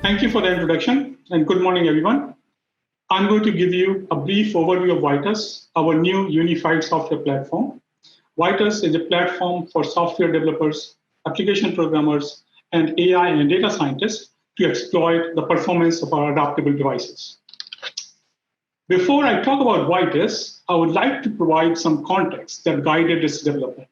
Thank you for the introduction, and good morning, everyone. I'm going to give you a brief overview of Vitis, our new unified software platform. Vitis is a platform for software developers, application programmers, and AI and data scientists to exploit the performance of our adaptable devices. Before I talk about Vitis, I would like to provide some context that guided its development.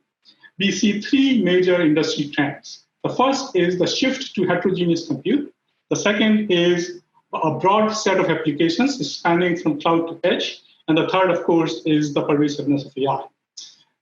We see three major industry trends. The first is the shift to heterogeneous compute. The second is a broad set of applications spanning from cloud to edge. And the third, of course, is the pervasiveness of AI.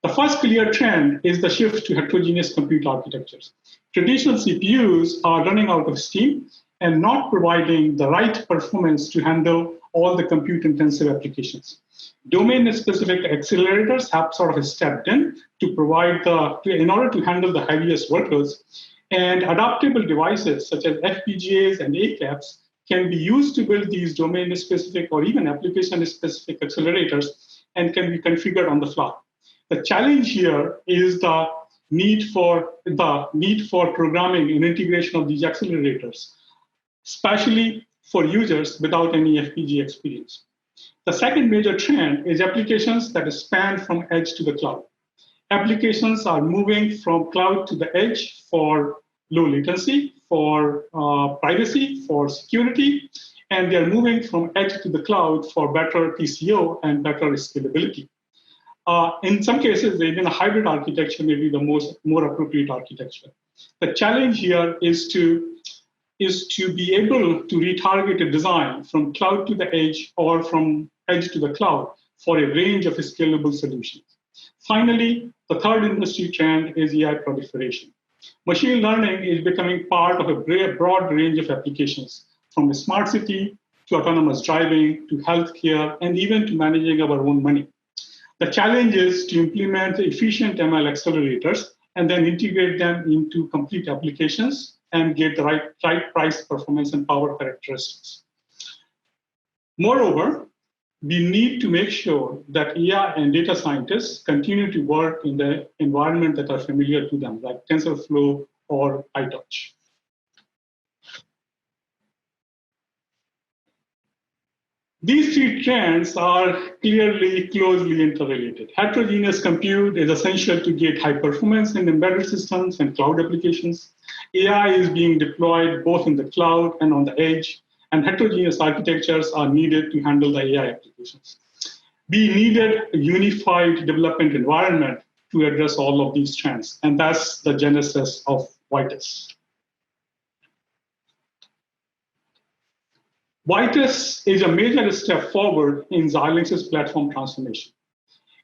The first clear trend is the shift to heterogeneous compute architectures. Traditional CPUs are running out of steam and not providing the right performance to handle all the compute-intensive applications. Domain-specific accelerators have sort of stepped in to provide in order to handle the heaviest workloads. And adaptable devices such as FPGAs and ACAPs can be used to build these domain-specific or even application-specific accelerators and can be configured on the fly. The challenge here is the need for programming and integration of these accelerators, especially for users without any FPGA experience. The second major trend is applications that span from edge to the cloud. Applications are moving from cloud to the edge for low latency, for privacy, for security, and they're moving from edge to the cloud for better TCO and better scalability. In some cases, even a hybrid architecture may be the more appropriate architecture. The challenge here is to be able to retarget a design from cloud to the edge or from edge to the cloud for a range of scalable solutions. Finally, the third industry trend is AI proliferation. Machine learning is becoming part of a broad range of applications, from smart city to autonomous driving to healthcare and even to managing our own money. The challenge is to implement efficient ML accelerators and then integrate them into complete applications and get the right price, performance, and power characteristics. Moreover, we need to make sure that AI and data scientists continue to work in the environment that are familiar to them, like TensorFlow or PyTorch. These three trends are clearly closely interrelated. Heterogeneous compute is essential to get high performance in embedded systems and cloud applications. AI is being deployed both in the cloud and on the edge, and heterogeneous architectures are needed to handle the AI applications. We needed a unified development environment to address all of these trends, and that's the genesis of Vitis. Vitis is a major step forward in Xilinx's platform transformation.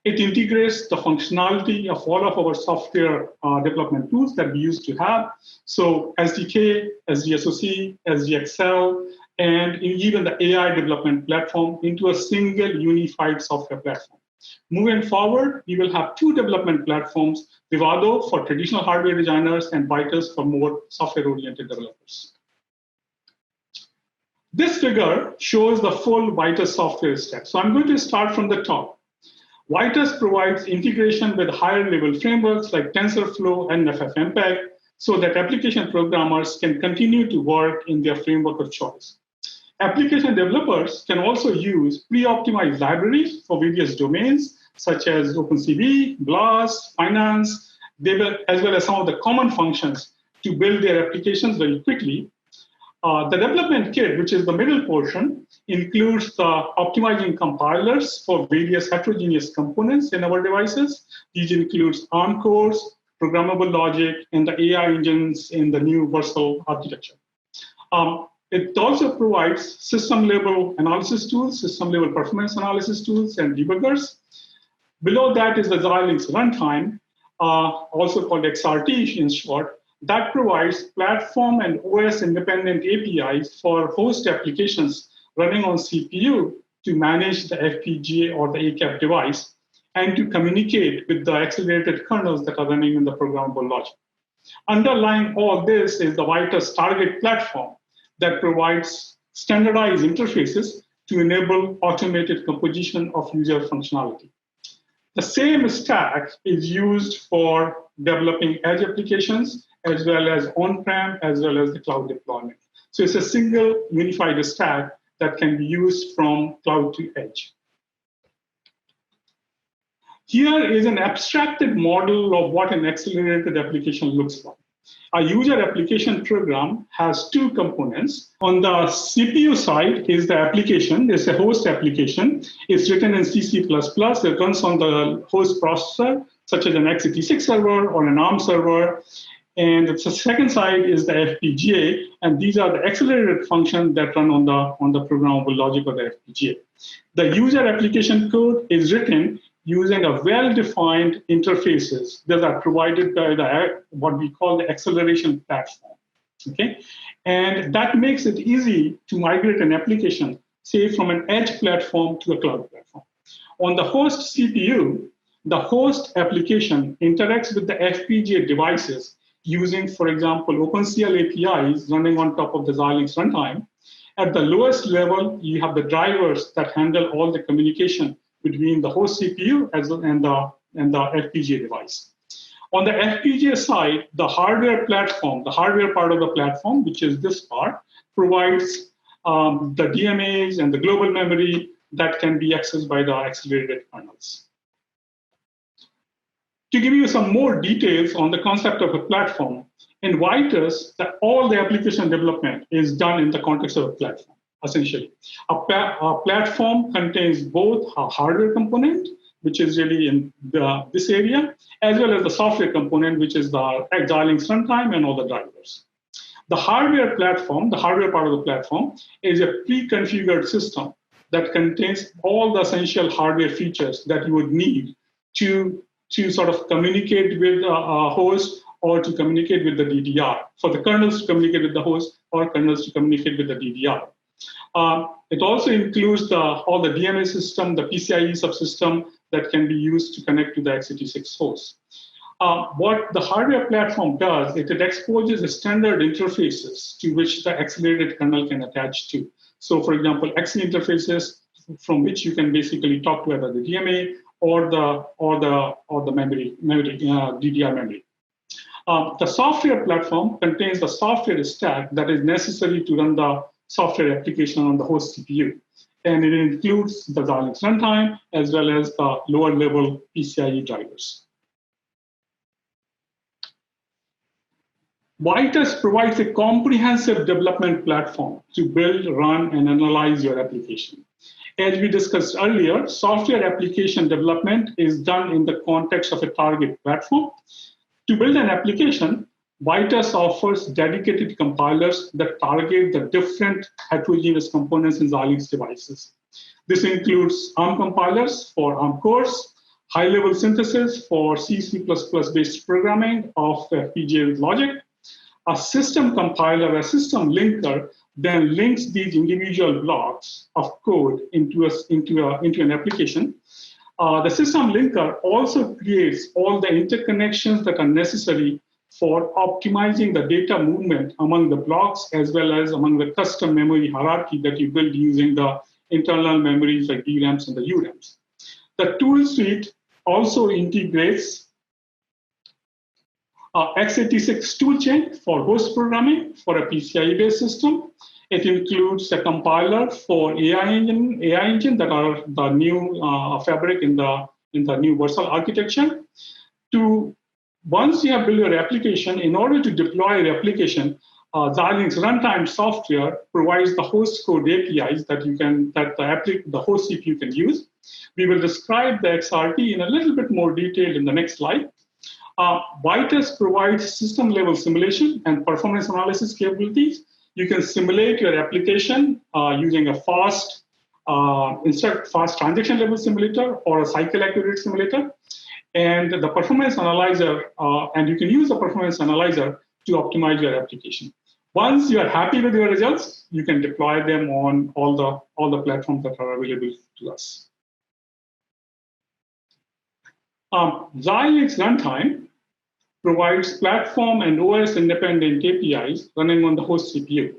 It integrates the functionality of all of our software development tools that we used to have. So SDK, SDSoC, SDXL, and even the AI development platform into a single unified software platform. Moving forward, we will have two development platforms, Vivado for traditional hardware designers and Vitis for more software-oriented developers. This figure shows the full Vitis software stack. So I'm going to start from the top. Vitis provides integration with higher-level frameworks like TensorFlow and FFmpeg so that application programmers can continue to work in their framework of choice. Application developers can also use pre-optimized libraries for various domains, such as OpenCV, BLAS, Finance, as well as some of the common functions to build their applications very quickly. The development kit, which is the middle portion, includes the optimizing compilers for various heterogeneous components in our devices. These includes ARM cores, programmable logic, and the AI engines in the new Versal architecture. It also provides system-level analysis tools, system-level performance analysis tools, and debuggers. Below that is the Xilinx runtime, also called XRT in short, that provides platform and OS-independent APIs for host applications running on CPU to manage the FPGA or the ACAP device and to communicate with the accelerated kernels that are running in the programmable logic. Underlying all this is the Vitis target platform that provides standardized interfaces to enable automated composition of user functionality. The same stack is used for developing edge applications as well as on-prem, as well as the cloud deployment. So it's a single unified stack that can be used from cloud to edge. Here is an abstracted model of what an accelerated application looks like. A user application program has two components. On the CPU side is the application. It's a host application. It's written in C++. It runs on the host processor, such as an x86 server or an ARM server. And the second side is the FPGA, and these are the accelerated functions that run on the programmable logic of the FPGA. The user application code is written using a well-defined interfaces that are provided by what we call the acceleration platform. Okay, and that makes it easy to migrate an application, say, from an edge platform to a cloud platform. On the host CPU, the host application interacts with the FPGA devices using, for example, OpenCL APIs running on top of the Xilinx runtime. At the lowest level, you have the drivers that handle all the communication between the host CPU and the FPGA device. On the FPGA side, the hardware platform, the hardware part of the platform, which is this part, provides the DMAs and the global memory that can be accessed by the accelerated kernels. To give you some more details on the concept of a platform, in Vitis, all the application development is done in the context of a platform, essentially. A platform contains both a hardware component, which is really in this area, as well as the software component, which is the Xilinx runtime and all the drivers. The hardware platform, the hardware part of the platform, is a pre-configured system that contains all the essential hardware features that you would need to sort of communicate with a host or to communicate with the DDR, for the kernels to communicate with the host or kernels to communicate with the DDR. It also includes all the DMA system, the PCIe subsystem that can be used to connect to the x86 host. What the hardware platform does, it exposes the standard interfaces to which the accelerated kernel can attach to. So, for example, XE interfaces from which you can basically talk to either the DMA or the memory DDR memory. The software platform contains the software stack that is necessary to run the software application on the host CPU. And it includes the Xilinx runtime as well as the lower level PCIe drivers. Vitis provides a comprehensive development platform to build, run, and analyze your application. As we discussed earlier, software application development is done in the context of a target platform. To build an application, Vitis offers dedicated compilers that target the different heterogeneous components in Xilinx devices. This includes ARM compilers for ARM cores, high-level synthesis for C++-based programming of FPGA logic. A system compiler, a system linker, then links these individual blocks of code into an application. The system linker also creates all the interconnections that are necessary for optimizing the data movement among the blocks as well as among the custom memory hierarchy that you build using the internal memories like DRAMs and the URAMs. The tool suite also integrates x86 toolchain for host programming for a PCIe-based system. It includes a compiler for AI engine that are the new fabric in the new Versal architecture. Once you have built your application, in order to deploy your application, Xilinx runtime software provides the host code APIs that the host CPU can use. We will describe the XRT in a little bit more detail in the next slide. Vitis provides system-level simulation and performance analysis capabilities. You can simulate your application using a fast transaction-level simulator or a cycle-accurate simulator. And the performance analyzer, and you can use the performance analyzer to optimize your application. Once you are happy with your results, you can deploy them on all the platforms that are available to us. Xilinx runtime provides platform and OS-independent APIs running on the host CPU.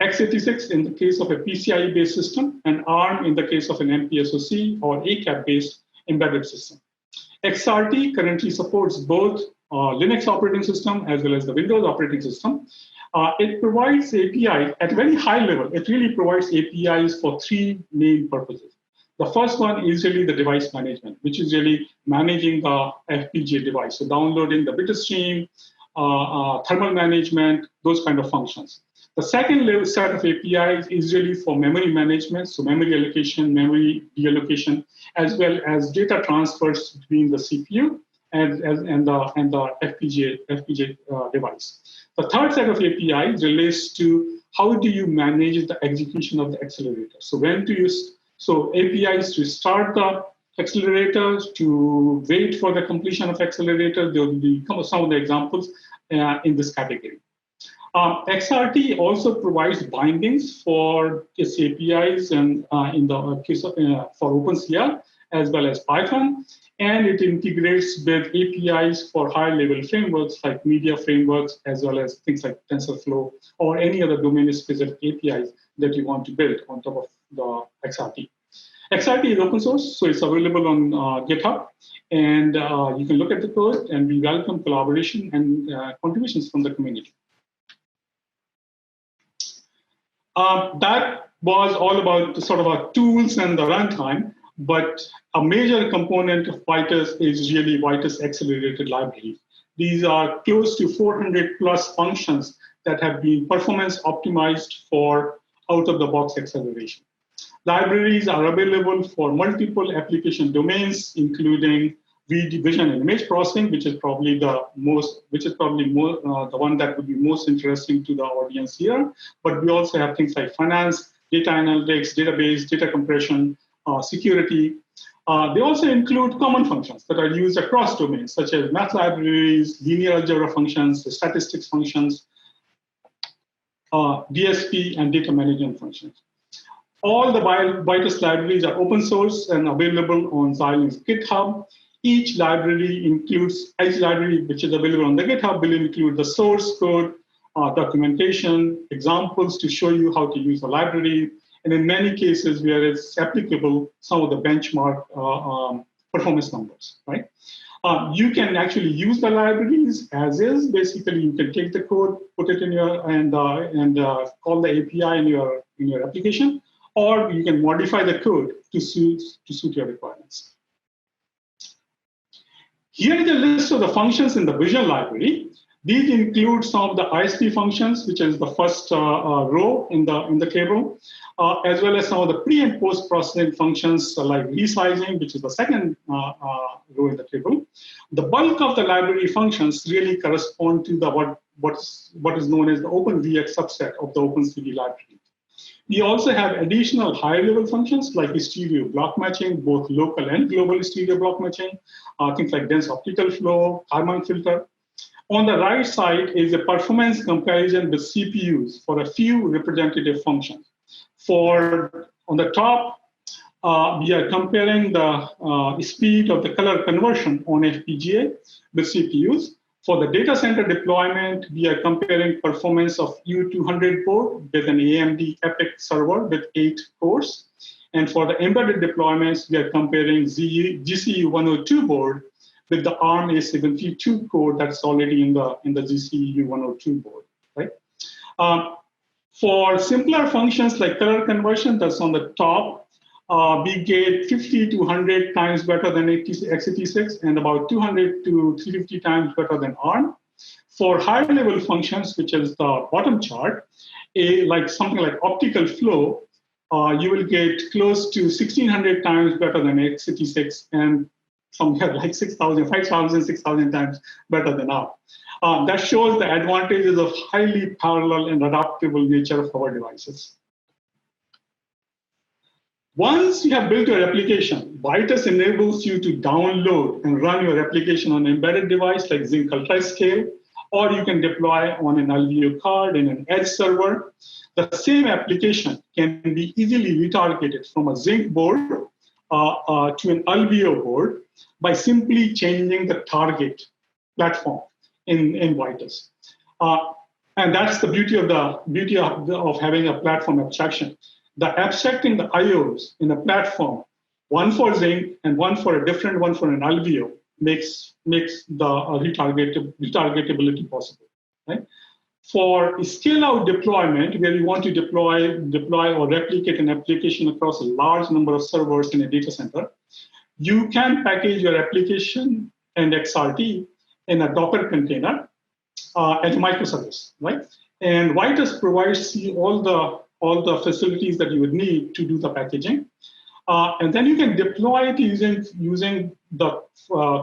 x86 in the case of a PCIe-based system, and ARM in the case of an MPSoC or ACAP-based embedded system. XRT currently supports both Linux operating system as well as the Windows operating system. It provides API at a very high level. It really provides APIs for three main purposes. The first one is really the device management, which is really managing the FPGA device. So downloading the bit stream, thermal management, those kind of functions. The second level set of APIs is really for memory management, so memory allocation, memory deallocation, as well as data transfers between the CPU and the FPGA device. The third set of APIs relates to how do you manage the execution of the accelerator. So when to use APIs to start the accelerator, to wait for the completion of accelerator. There will be some of the examples in this category. XRT also provides bindings for its APIs and in the case of, for OpenCL as well as Python, and it integrates with APIs for high-level frameworks like media frameworks as well as things like TensorFlow or any other domain-specific APIs that you want to build on top of the XRT. XRT is open source, so it's available on GitHub, and you can look at the code, and we welcome collaboration and contributions from the community. That was all about the sort of our tools and the runtime, but a major component of Vitis is really Vitis accelerated library. These are close to 400 plus functions that have been performance optimized for out-of-the-box acceleration. Libraries are available for multiple application domains, including vision and image processing, which is probably the one that would be most interesting to the audience here. But we also have things like finance, data analytics, database, data compression, security. They also include common functions that are used across domains, such as math libraries, linear algebra functions, statistics functions, DSP, and data management functions. All the Vitis libraries are open source and available on Xilinx GitHub. Each library which is available on the GitHub will include the source code, documentation, examples to show you how to use the library, and in many cases where it's applicable, some of the benchmark performance numbers, right? You can actually use the libraries as is. Basically, you can take the code, put it in your, and call the API in your application, or you can modify the code to suit your requirements. Here is a list of the functions in the Vision Library. These include some of the ISP functions, which is the first row in the table, as well as some of the pre and post processing functions like resizing, which is the second row in the table. The bulk of the library functions really correspond to what is known as the OpenVX subset of the OpenCV library. We also have additional higher-level functions like stereo block matching, both local and global stereo block matching, things like dense optical flow, Harman filter. On the right side is a performance comparison with CPUs for a few representative functions. On the top, we are comparing the speed of the color conversion on FPGA with CPUs. For the data center deployment, we are comparing performance of U200 board with an AMD EPYC server with 8 cores. And for the embedded deployments, we are comparing GCU 102 board with the ARM A72 core that's already in the GCU 102 board, right? For simpler functions like color conversion, that's on the top, we get 50 to 100 times better than x86 and about 200 to 350 times better than ARM. For higher level functions, which is the bottom chart, like something like optical flow, you will get close to 1600 times better than x86 and somewhere like 6,000, 5,000, 6,000 times better than ARM. That shows the advantages of highly parallel and adaptable nature of our devices. Once you have built your application, Vitis enables you to download and run your application on an embedded device like Zinc UltraScale, or you can deploy on an Alveo card in an edge server. The same application can be easily retargeted from a Zinc board to an Alveo board by simply changing the target platform in Vitis. And that's the beauty of having a platform abstraction. The abstracting the IOs in a platform, one for Zinc and one for a different one for an Alveo, makes the retargetability possible. Right? For scale-out deployment, where you want to deploy or replicate an application across a large number of servers in a data center, you can package your application and XRT in a Docker container as a microservice, right? And Vitis provides you all the facilities that you would need to do the packaging. And then you can deploy it using the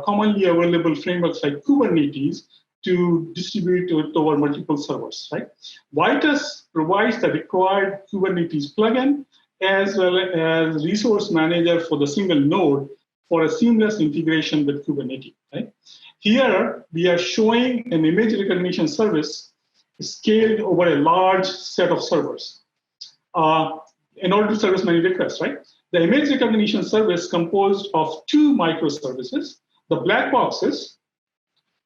commonly available frameworks like Kubernetes to distribute it over multiple servers, right? Vitis provides the required Kubernetes plugin as well as resource manager for the single node for a seamless integration with Kubernetes, right? Here, we are showing an image recognition service scaled over a large set of servers in order to service many requests, right? The image recognition service composed of two microservices. The black boxes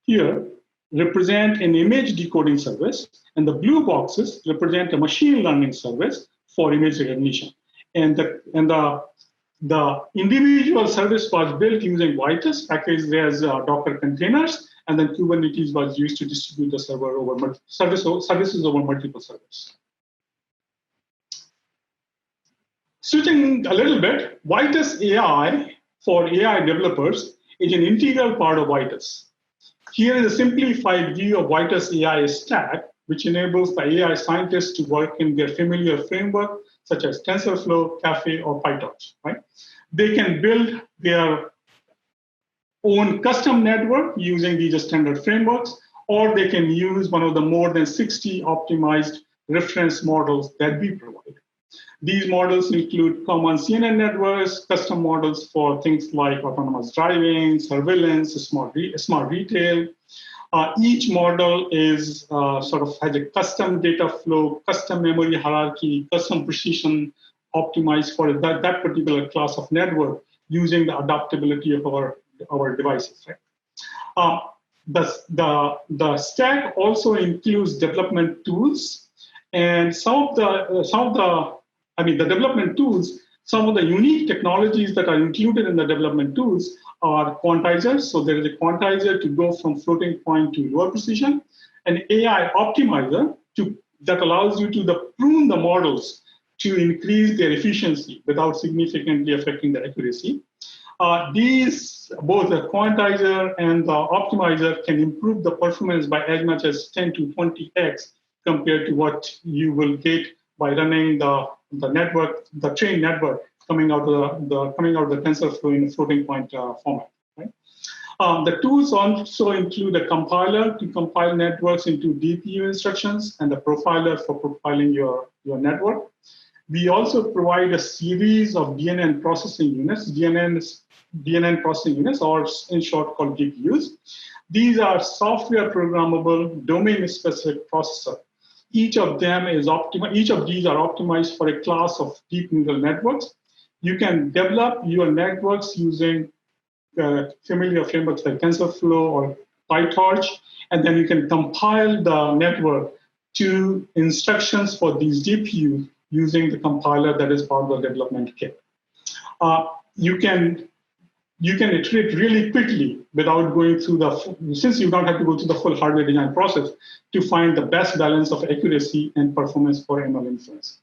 here represent an image decoding service, and the blue boxes represent a machine learning service for image recognition. And the individual service was built using Vitis, packaged as Docker containers, and then Kubernetes was used to distribute the server over services over multiple servers. Switching a little bit, Vitis AI for AI developers is an integral part of Vitis. Here is a simplified view of Vitis AI stack, which enables the AI scientists to work in their familiar framework, such as TensorFlow, Kathail, or PyTorch, right? They can build their own custom network using these standard frameworks, or they can use one of the more than 60 optimized reference models that we provide. These models include common CNN networks, custom models for things like autonomous driving, surveillance, smart retail. Each model is sort of has a custom data flow, custom memory hierarchy, custom precision optimized for that particular class of network using the adaptability of our devices. Right? The stack also includes development tools, and the development tools, some of the unique technologies that are included in the development tools are quantizers. So there is a quantizer to go from floating point to lower precision, an AI optimizer that allows you to prune the models to increase their efficiency without significantly affecting the accuracy. Both the quantizer and the optimizer can improve the performance by as much as 10 to 20x compared to what you will get by running the trained network coming out of the TensorFlow in a floating point format. Right? The tools also include a compiler to compile networks into DPU instructions and a profiler for profiling your network. We also provide a series of DNN processing units, DNN processing units, or in short called DPUs. These are software programmable, domain-specific processor. Each of these are optimized for a class of deep neural networks. You can develop your networks using familiar frameworks like TensorFlow or PyTorch, and then you can compile the network to instructions for these DPUs using the compiler that is part of the development kit. You can iterate really quickly without going through since you don't have to go through the full hardware design process to find the best balance of accuracy and performance for ML inference.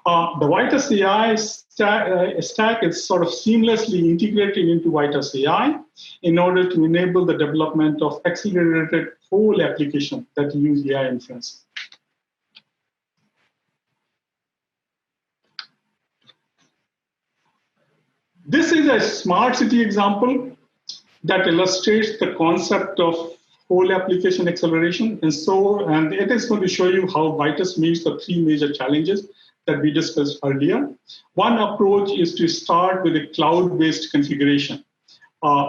The Vitis AI stack is sort of seamlessly integrated into Vitis AI in order to enable the development of accelerated whole applications that use AI inference. This is a smart city example that illustrates the concept of whole application acceleration. And it is going to show you how Vitis meets the three major challenges that we discussed earlier. One approach is to start with a cloud-based configuration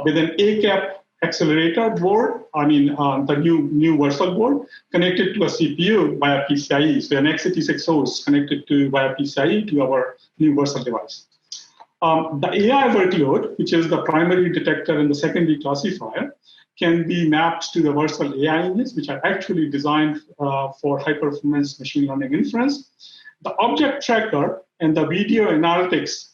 with an ACAP accelerator board, the new Versal board, connected to a CPU via PCIe. So an x86 source connected via PCIe to our new Versal device. The AI workload, which is the primary detector and the secondary classifier, can be mapped to the Versal AI engines, which are actually designed for high-performance machine learning inference. The object tracker and the video analytics,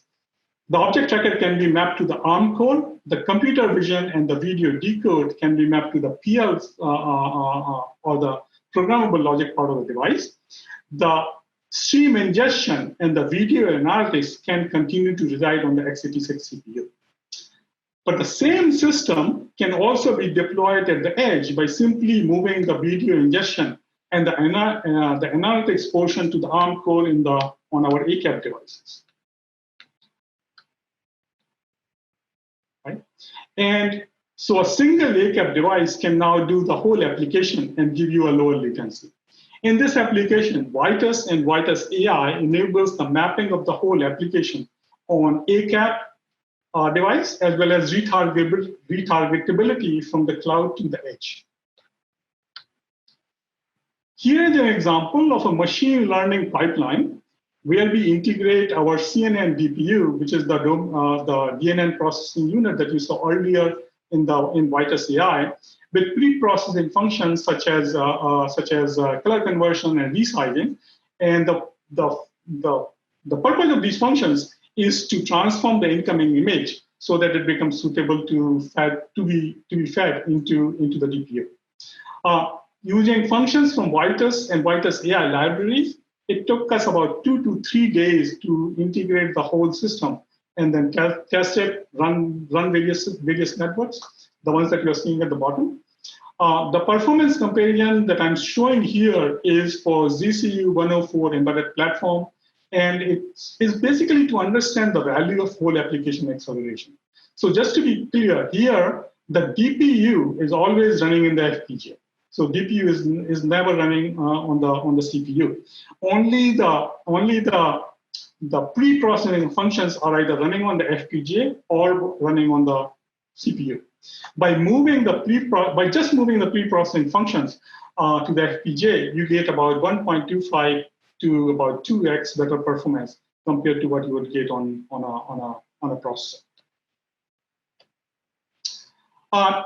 the object tracker can be mapped to the ARM core. The computer vision and the video decode can be mapped to the PL or programmable logic part of the device, the stream ingestion and the video analytics can continue to reside on the x86 CPU. But the same system can also be deployed at the edge by simply moving the video ingestion and the analytics portion to the ARM core on our ACAP devices. Right? And so a single ACAP device can now do the whole application and give you a lower latency. In this application, Vitis and Vitis AI enables the mapping of the whole application on ACAP device, as well as retargetability from the cloud to the edge. Here is an example of a machine learning pipeline where we integrate our CNN DPU, which is the DNN processing unit that you saw earlier in Vitis AI, with pre-processing functions such as color conversion and resizing. And the purpose of these functions is to transform the incoming image so that it becomes suitable to be fed into the DPU. Using functions from Vitis and Vitis AI libraries, it took us about 2 to 3 days to integrate the whole system and then test it, run various networks, the ones that you're seeing at the bottom. The performance comparison that I'm showing here is for ZCU 104 embedded platform, and it is basically to understand the value of whole application acceleration. So just to be clear, here the DPU is always running in the FPGA. So DPU is never running on the CPU. Only the pre-processing functions are either running on the FPGA or running on the CPU. By just moving the pre-processing functions to the FPGA, you get about 1.25 to about 2x better performance compared to what you would get on a processor.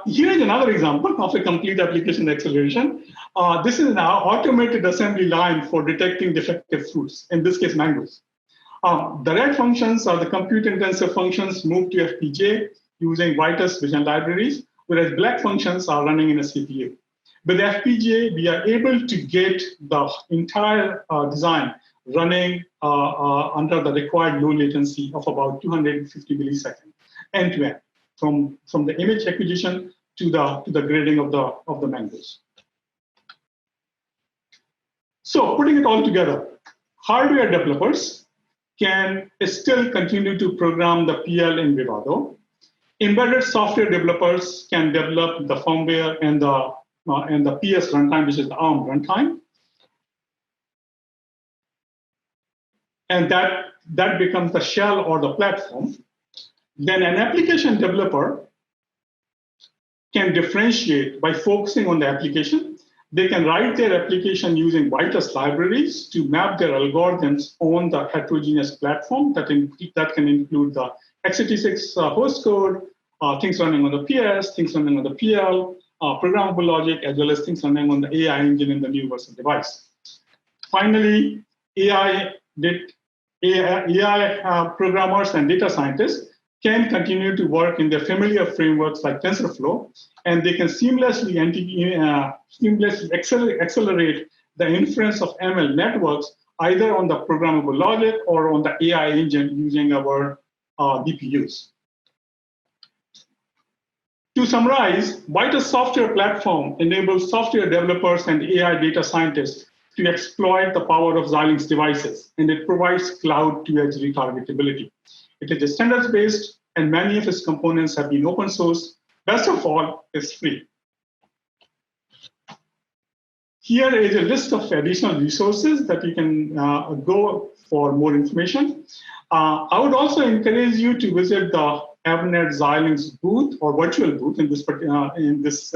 Here is another example of a complete application acceleration. This is an automated assembly line for detecting defective fruits, in this case, mangoes. The red functions are the compute-intensive functions moved to FPGA using Vitis Vision libraries, whereas black functions are running in a CPU. With FPGA, we are able to get the entire design running under the required low latency of about 250 milliseconds, end-to-end, from the image acquisition to the grading of the mangoes. So putting it all together, hardware developers can still continue to program the PL in Vivado. Embedded software developers can develop the firmware and the PS runtime, which is the ARM runtime. And that becomes the shell or the platform. Then an application developer can differentiate by focusing on the application. They can write their application using Vitis libraries to map their algorithms on the heterogeneous platform that can include the x86 host code, things running on the PS, things running on the PL, programmable logic, as well as things running on the AI engine in the new version device. Finally, AI programmers and data scientists can continue to work in their familiar frameworks like TensorFlow, and they can seamlessly accelerate the inference of ML networks either on the programmable logic or on the AI engine using our DPUs. To summarize, Vitis Software platform enables software developers and AI data scientists to exploit the power of Xilinx devices, and it provides cloud-to-edge retargetability. It is standards-based, and many of its components have been open source. Best of all, it's free. Here is a list of additional resources that you can go for more information. I would also encourage you to visit the Avnet Xilinx booth or virtual booth in this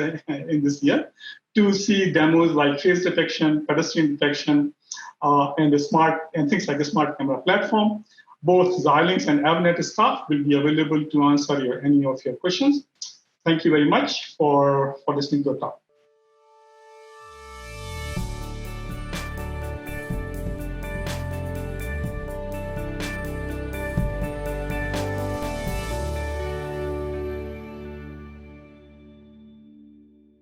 year to see demos like face detection, pedestrian detection, and things like the smart camera platform. Both Xilinx and Avnet staff will be available to answer any of your questions. Thank you very much for listening to the talk.